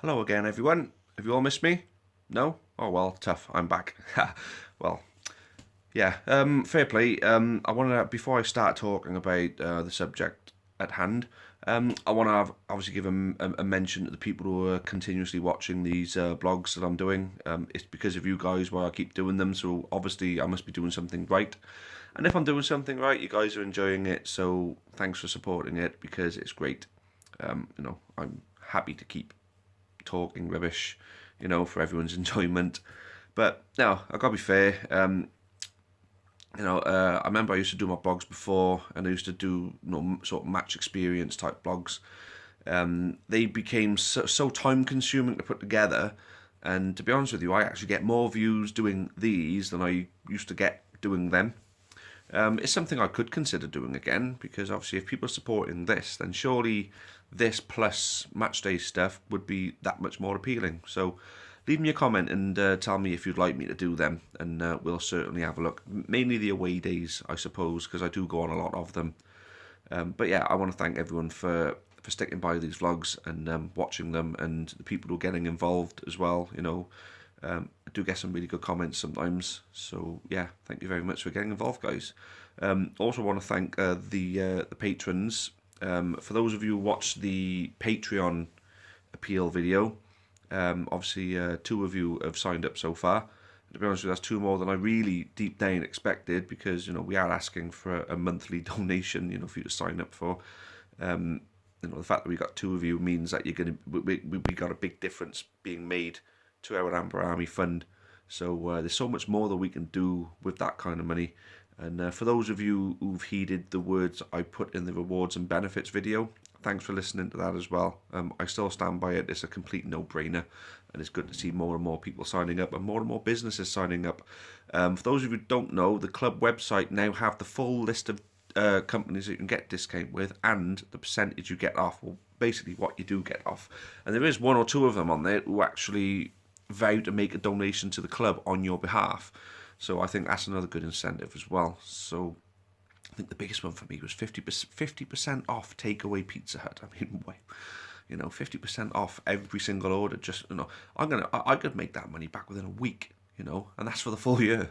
Hello again, everyone. Have you all missed me? No? Oh well, tough. I'm back. Well, yeah. Fair play. I want to before I start talking about the subject at hand. I want to obviously give a mention to the people who are continuously watching these blogs that I'm doing. It's because of you guys why I keep doing them. So obviously I must be doing something right. And if I'm doing something right, you guys are enjoying it. So thanks for supporting it because it's great. I'm happy to keep talking rubbish, for everyone's enjoyment. But no, I gotta be fair. I remember I used to do my blogs before, and I used to do sort of match experience type blogs. They became so time consuming to put together, and to be honest with you, I actually get more views doing these than I used to get doing them. It's something I could consider doing again because obviously, if people are supporting this, then surely this plus matchday stuff would be that much more appealing. So, leave me a comment and tell me if you'd like me to do them, and we'll certainly have a look. Mainly the away days, I suppose, because I do go on a lot of them. But yeah, I want to thank everyone for sticking by these vlogs and watching them, and the people who are getting involved as well. I do get some really good comments sometimes. So yeah, thank you very much for getting involved, guys. Also want to thank the patrons. For those of you who watched the Patreon appeal video, obviously two of you have signed up so far. To be honest with you, that's two more than I really deep down expected because we are asking for a monthly donation, for you to sign up for. The fact that we got two of you means that you're gonna we got a big difference being made to our Amber Army fund. So there's so much more that we can do with that kind of money. And for those of you who've heeded the words I put in the rewards and benefits video, thanks for listening to that as well. I still stand by it. It's a complete no-brainer, and it's good to see more and more people signing up and more businesses signing up. For those of you who don't know, the club website now have the full list of companies that you can get discount with and the percentage you get off, well, basically what you do get off. And there is one or two of them on there who actually vow to make a donation to the club on your behalf. So I think that's another good incentive as well. So I think the biggest one for me was 50% off takeaway Pizza Hut. I mean, 50% off every single order. Just I could make that money back within a week. And that's for the full year.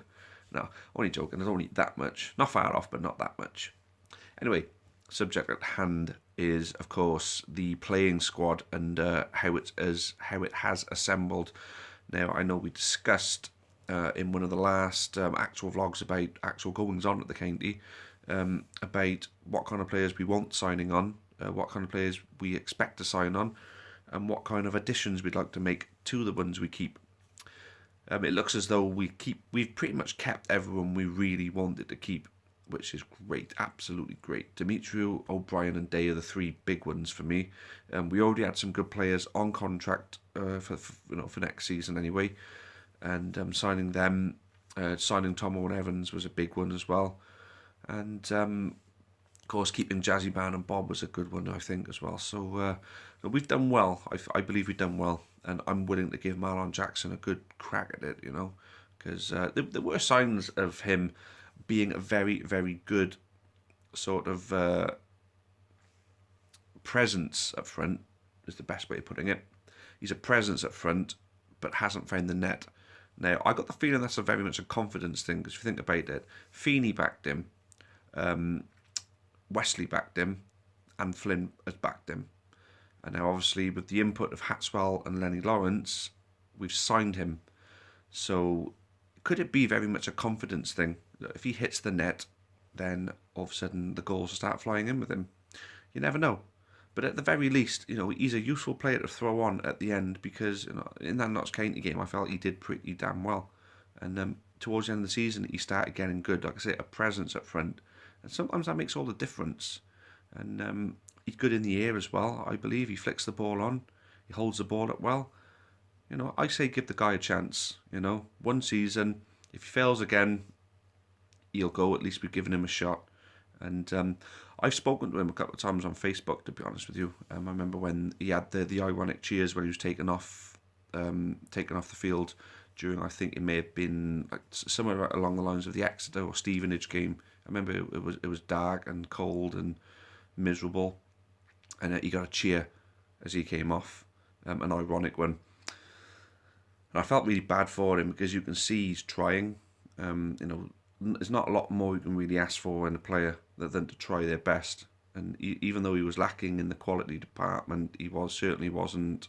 No, only joking. I don't eat that much. Not far off, but not that much. Anyway, subject at hand is, of course, the playing squad and how it has assembled. Now, I know we discussed in one of the last actual vlogs about actual goings on at the county, about what kind of players we want signing on, what kind of players we expect to sign on, and what kind of additions we'd like to make to the ones we keep. It looks as though we've pretty much kept everyone we really wanted to keep, which is great, absolutely great. Demetriou, O'Brien, and Day are the three big ones for me. We already had some good players on contract for next season anyway, and signing them, signing Tom Owen Evans was a big one as well, and of course keeping Jazzy Ban and Bob was a good one I think as well. So we've done well. I believe we've done well, and I'm willing to give Marlon Jackson a good crack at it. Because there were signs of him being a very, very good sort of presence up front, is the best way of putting it. He's a presence up front, but hasn't found the net. Now, I got the feeling that's very much a confidence thing, because if you think about it, Feeney backed him, Wesley backed him, and Flynn has backed him. And now, obviously, with the input of Hatswell and Lenny Lawrence, we've signed him. So, could it be very much a confidence thing? That if he hits the net, then all of a sudden the goals will start flying in with him. You never know. But at the very least, he's a useful player to throw on at the end because in that Notts County game, I felt he did pretty damn well. And towards the end of the season, he started getting good. Like I say, a presence up front. And sometimes that makes all the difference. And he's good in the air as well, I believe. He flicks the ball on. He holds the ball up well. I say give the guy a chance. One season. If he fails again, he'll go. At least we've given him a shot. And I've spoken to him a couple of times on Facebook, to be honest with you. I remember when he had the ironic cheers when he was taken off the field during, I think it may have been like somewhere along the lines of the Exeter or Stevenage game. I remember it was dark and cold and miserable, and he got a cheer as he came off. an ironic one. And I felt really bad for him because you can see he's trying. There's not a lot more you can really ask for in a player than to try their best. And even though he was lacking in the quality department, he certainly wasn't,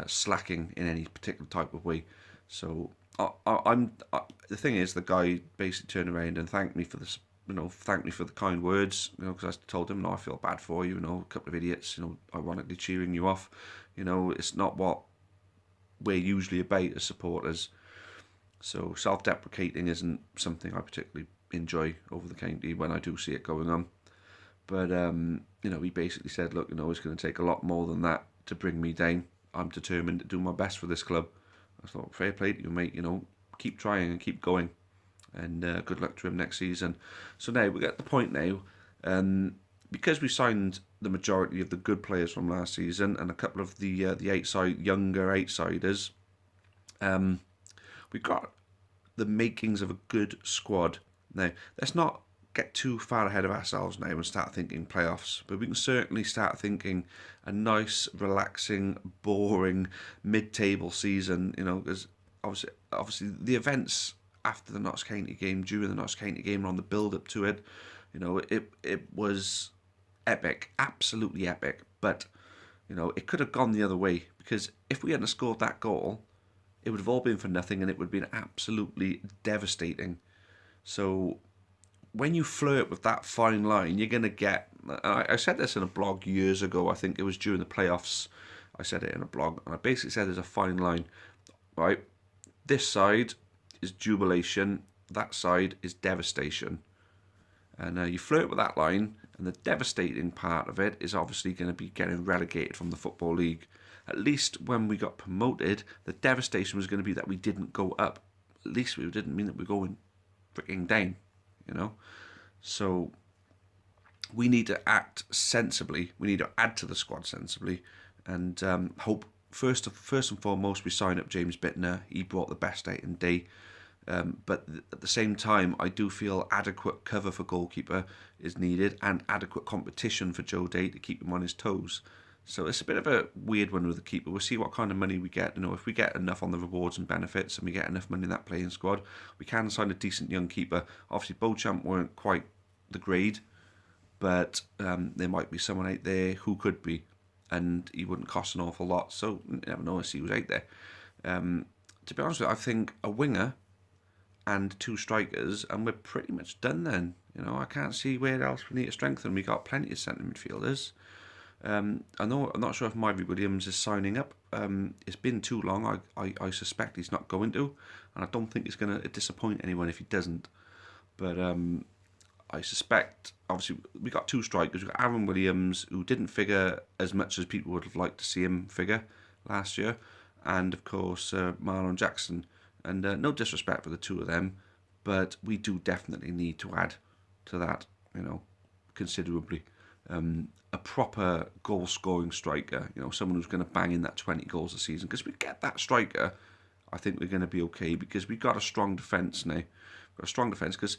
slacking in any particular type of way. So the thing is, the guy basically turned around and thanked me for this. Thanked me for the kind words. Because I told him, no, I feel bad for you. A couple of idiots. Ironically cheering you off. It's not what we're usually about as supporters. So self-deprecating isn't something I particularly enjoy over the county when I do see it going on. But he basically said, look, it's going to take a lot more than that to bring me down. I'm determined to do my best for this club. I thought, fair play to you, mate. Keep trying and keep going. And good luck to him next season. So now we're at the point now, because we signed the majority of the good players from last season and a couple of the younger outsiders, we've got the makings of a good squad. Now, let's not get too far ahead of ourselves now and start thinking playoffs, but we can certainly start thinking a nice, relaxing, boring mid-table season. Because obviously the events after the Notts County game, during the Notts County game, on the build-up to it, it was epic, absolutely epic. But it could have gone the other way, because if we hadn't scored that goal, it would have all been for nothing, and it would have been absolutely devastating. So when you flirt with that fine line, you're going to get... I said this in a blog years ago. I think it was during the playoffs. I said it in a blog, and I basically said there's a fine line. Right? This side is jubilation. That side is devastation. And you flirt with that line, and the devastating part of it is obviously going to be getting relegated from the Football League. At least when we got promoted, the devastation was going to be that we didn't go up. At least we didn't mean that we're going freaking down, So we need to act sensibly. We need to add to the squad sensibly, and hope first and foremost we sign up James Bittner. He brought the best out in day. But at the same time, I do feel adequate cover for goalkeeper is needed, and adequate competition for Joe Day to keep him on his toes. So it's a bit of a weird one with the keeper. We'll see what kind of money we get. If we get enough on the rewards and benefits, and we get enough money in that playing squad, we can sign a decent young keeper. Obviously, Beauchamp weren't quite the grade, but there might be someone out there who could be, and he wouldn't cost an awful lot. So you never know if he was out there. To be honest with you, I think a winger and two strikers, and we're pretty much done then. I can't see where else we need to strengthen. We got plenty of centre midfielders. I'm not sure if Myrie Williams is signing up. It's been too long. I suspect he's not going to, and I don't think it's going to disappoint anyone if he doesn't. But I suspect, obviously, we got two strikers. We got Aaron Williams, who didn't figure as much as people would have liked to see him figure last year, and of course Marlon Jackson. And no disrespect for the two of them, but we do definitely need to add to that, considerably. A proper goal-scoring striker, someone who's going to bang in that 20 goals a season. Because we get that striker, I think we're going to be okay, because we've got a strong defence now. We've got a strong defence, because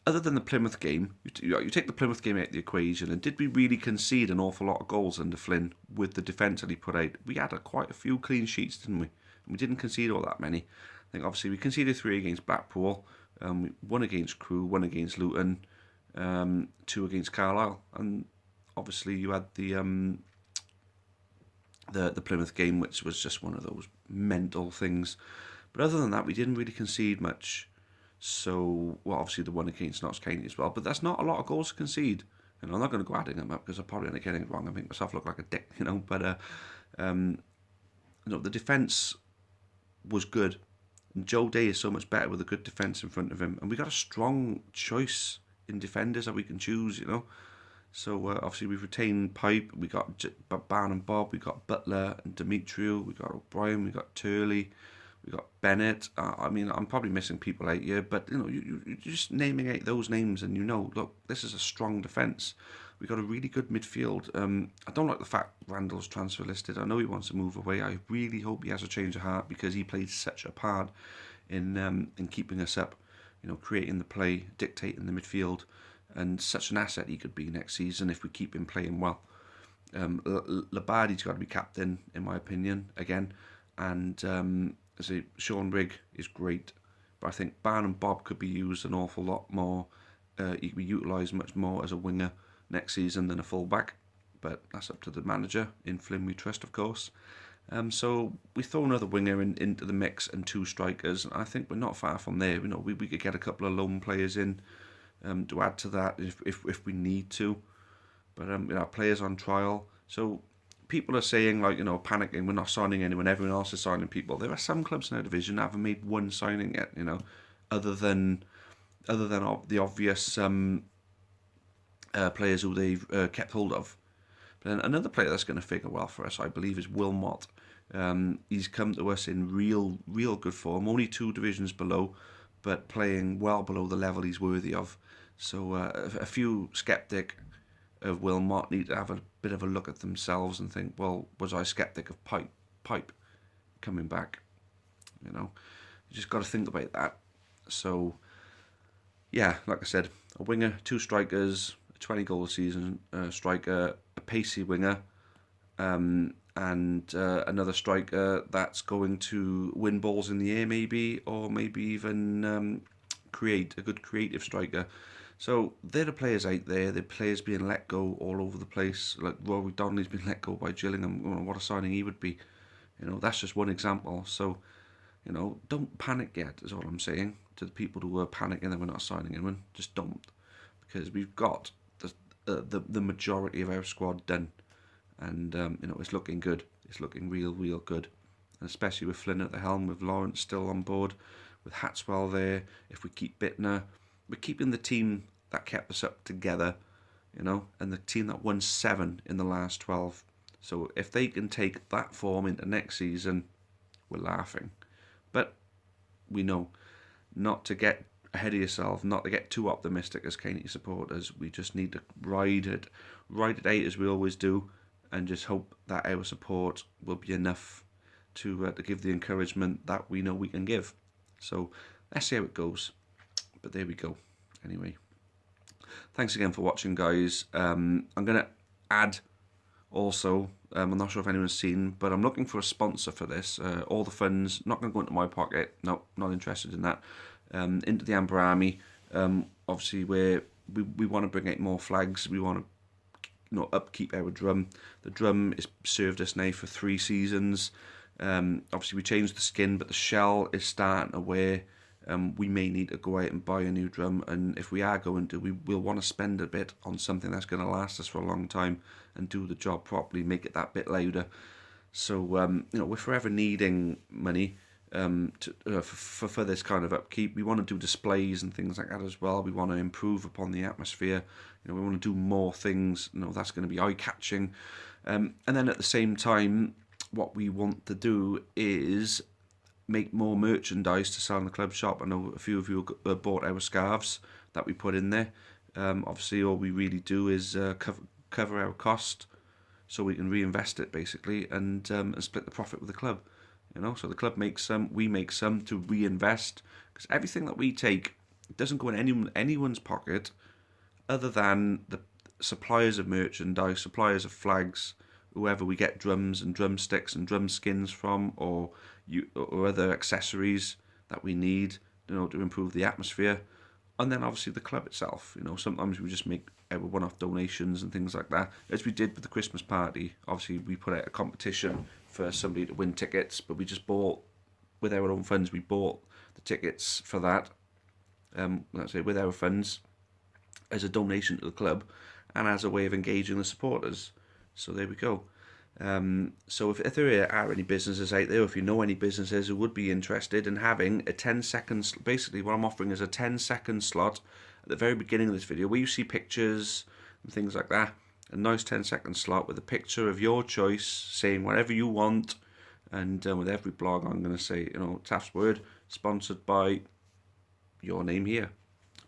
other than the Plymouth game, you take the Plymouth game out of the equation, and did we really concede an awful lot of goals under Flynn with the defence that he put out? We had quite a few clean sheets, didn't we? And we didn't concede all that many. I think obviously we conceded 3 against Blackpool, 1 against Crewe, 1 against Luton, 2 against Carlisle, and obviously you had the Plymouth game, which was just one of those mental things. But other than that, we didn't really concede much. So, obviously the one against Notts County as well, but that's not a lot of goals to concede. I'm not going to go adding them up because I'm probably going to get it wrong and make myself look like a dick, But the defence was good. And Joe Day is so much better with a good defence in front of him. And we got a strong choice in defenders that we can choose, So obviously we've retained Pipe, we got Barn and Bob, we got Butler and Demetriou, we got O'Brien, we got Turley, we got Bennett. I'm probably missing people out here, but you're just naming out those names, and look, this is a strong defence. We got a really good midfield. I don't like the fact Randall's transfer listed. I know he wants to move away. I really hope he has a change of heart, because he played such a part in keeping us up, creating the play, dictating the midfield, and such an asset he could be next season if we keep him playing well. Labadi's got to be captain, in my opinion, again. And I say Sean Rigg is great, but I think Barn and Bob could be used an awful lot more. He could be utilised much more as a winger next season than a fullback, but that's up to the manager. In Flynn we trust, of course. So we throw another winger into the mix and 2 strikers. I think we're not far from there. We could get a couple of loan players in to add to that if we need to. But players on trial. So people are saying, like, panicking, we're not signing anyone, everyone else is signing people. There are some clubs in our division that haven't made one signing yet, other than the obvious players who they've kept hold of. But then another player that's going to figure well for us, I believe, is Wilmot. He's come to us in real good form, only 2 divisions below, but playing well below the level he's worthy of. So a few sceptic of Wilmot need to have a bit of a look at themselves and think, well, was I sceptic of Pipe coming back? You just got to think about that. So, yeah, like I said, a winger, 2 strikers, a 20-goal season striker, a pacey winger, and another striker that's going to win balls in the air, maybe, or maybe even create a good creative striker. So they're the players out there. The players being let go all over the place. Like Rory Donnelly's been let go by Gillingham. What a signing he would be. That's just one example. So, don't panic yet, is all I'm saying to the people who are panicking that we're not signing anyone. Just don't, because we've got the majority of our squad done, and it's looking good. It's looking real good, and especially with Flynn at the helm, with Lawrence still on board, with Hatswell there. If we keep Bittner, we're keeping the team that kept us up together, and the team that won 7 in the last 12. So if they can take that form into next season, we're laughing. But we know not to get ahead of yourself, not to get too optimistic as Caney supporters. We just need to ride it out as we always do, and just hope that our support will be enough to give the encouragement that we know we can give. So let's see how it goes. But there we go. Anyway, thanks again for watching, guys. I'm going to add also, I'm not sure if anyone's seen, but I'm looking for a sponsor for this. All the funds, not going to go into my pocket. No, not interested in that. Into the Amber Army. Obviously, we want to bring out more flags. We want to upkeep our drum. The drum has served us now for 3 seasons. Obviously, we changed the skin, but the shell is starting to wear. We may need to go out and buy a new drum, and if we are going to, we'll want to spend a bit on something that's going to last us for a long time and do the job properly, make it that bit louder. So we're forever needing money for this kind of upkeep. We want to do displays and things like that as well. We want to improve upon the atmosphere. We want to do more things. That's going to be eye-catching, and then at the same time, what we want to do is make more merchandise to sell in the club shop. I know a few of you bought our scarves that we put in there. Obviously, all we really do is cover our cost, so we can reinvest it basically, and split the profit with the club. So the club makes some, we make some to reinvest, because everything that we take doesn't go in anyone's pocket, other than the suppliers of merchandise, suppliers of flags, whoever we get drums and drumsticks and drum skins from, or other accessories that we need, to improve the atmosphere, and then obviously the club itself. Sometimes we just make our one-off donations and things like that, as we did with the Christmas party. Obviously, we put out a competition for somebody to win tickets, but we just bought, with our own funds, we bought the tickets for that. Let's say with our funds, as a donation to the club, and as a way of engaging the supporters. So there we go. So if there are any businesses out there, or if you know any businesses who would be interested in having a 10-second, basically what I'm offering is a 10-second slot at the very beginning of this video, where you see pictures and things like that, a nice 10-second slot with a picture of your choice, saying whatever you want, and with every blog I'm going to say, Taff's Word, sponsored by your name here,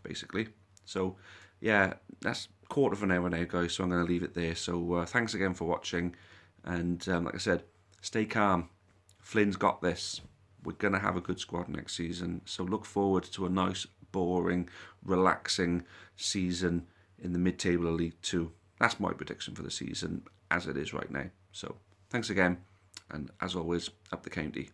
basically. So yeah, that's a quarter of an hour now, guys, so I'm going to leave it there. So thanks again for watching, and like I said, stay calm. Flynn's got this. We're going to have a good squad next season, so look forward to a nice, boring, relaxing season in the mid-table of League 2. That's my prediction for the season, as it is right now. So thanks again, and as always, up the county.